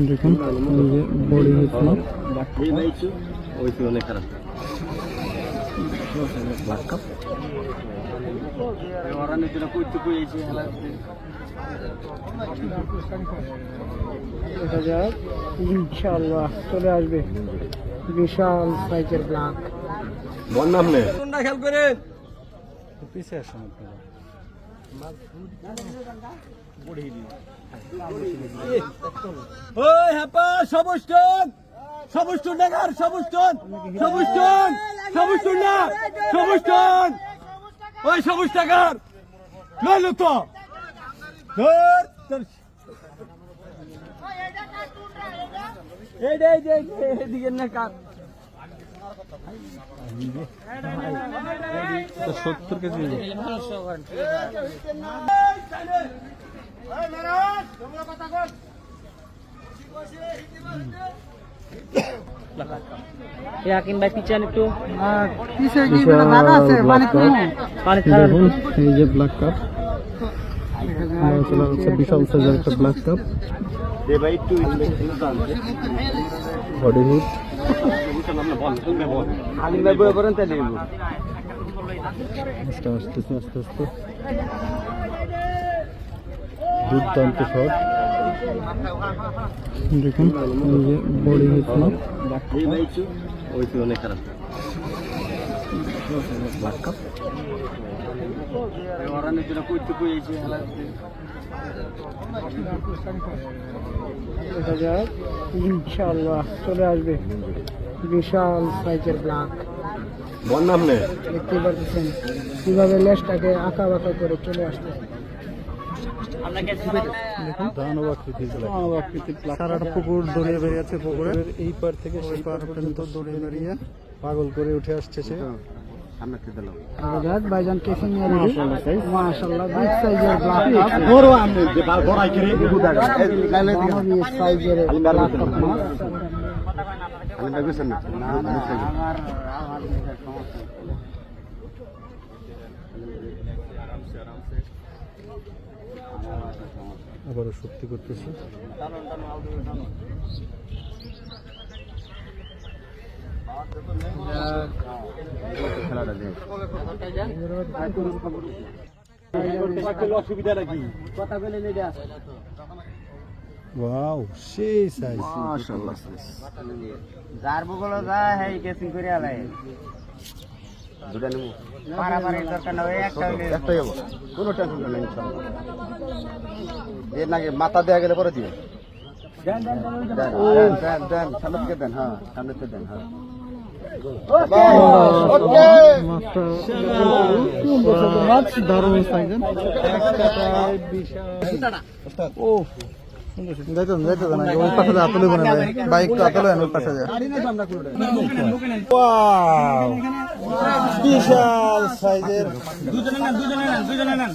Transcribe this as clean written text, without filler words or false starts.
দেখুন এই যে বডি হচ্ছে ওই তো অনেক খারাপ ব্ল্যাক কাপ ওরানের জন্য কইতে কইছে হেলা দেখা যাক ইনশাআল্লাহ চলে আসবে বিশাল সাইজের ব্ল্যাক। বল নাম নে কোনটা খেল করে পিছে আসেন আপনারা। ওই হ্যাপা সবুজটন সবুজটন দেখার সবুজটন সবুজটন সবুজটন না সবুজটন ওই সবুজ টাকার লইলো তো ধর ধর এই দে এদিকে না কাট 70 কেজি ইয়াকিন ভাই পিছনে একটু পিছে কি জায়গা আছে পানি কম পানি খারাপ। দেখুন এই যে ব্ল্যাক কাপ চলে হচ্ছে বিশাল সাইজের একটা ব্ল্যাক কাপ দে ভাই একটু বডি হিট আলিম ভাই বই করেন তাই দেব আস্তে আস্তে আস্তে আস্তে দুর্দান্ত শট। দেখুন এই যে বডি হিট এই ভাই একটু ওই তো অনেক খারাপ ব্ল্যাক কাপ ওরানের জন্য কইতে কইছে হেলা দেখা যাক ইনশাআল্লাহ চলে আসবে বিশাল সাইজের ব্ল্যাক। বল নাম নে দেখতে পাচ্ছেন কিভাবে লেজটাকে আঁকা বাঁকা করে চলে আসছে। দেখুন দানবাকৃতির সারাটা পুকুর দড়িয়ে বেরিয়েছে। পুকুরের এই পার থেকে সেই পার পর্যন্ত দড়িয়ে বেরিয়ে পাগল করে উঠে আসছে সে। দেখা যাক ভাইজান কেসিং এর মাশাআল্লাহ বিগ সাইজের ব্ল্যাক বড় আমি যে বড়াই করে বুদা গালে বিগ সাইজের ব্ল্যাক কাপ মাছ। আমি দেখছেন না আবারও সত্যি করতেছে। অসুবিধা নাকি কথা বলে নেই এটা ওয়াও সেই সাইজ মাশাআল্লাহ যার বগলে যায় হেই কেসিং করে আলাই দুটা নেব পারাপারি দরকার না ওই একটা হইলে একটাই হবে কোনো টেনশন নেই ইনশাআল্লাহ এর নাকি মাথা দেয়া গেলে পরে দিবেন দেন দেন দেন দেন সামনে থেকে দেন হ্যাঁ সামনে থেকে দেন হ্যাঁ দারুণ সাইজের ও যাইতেন না ওই পাশে আতলে বনে বাইক তো আতলে ওই পাশে যায়। বিশাল সাইজের দুজনে নেন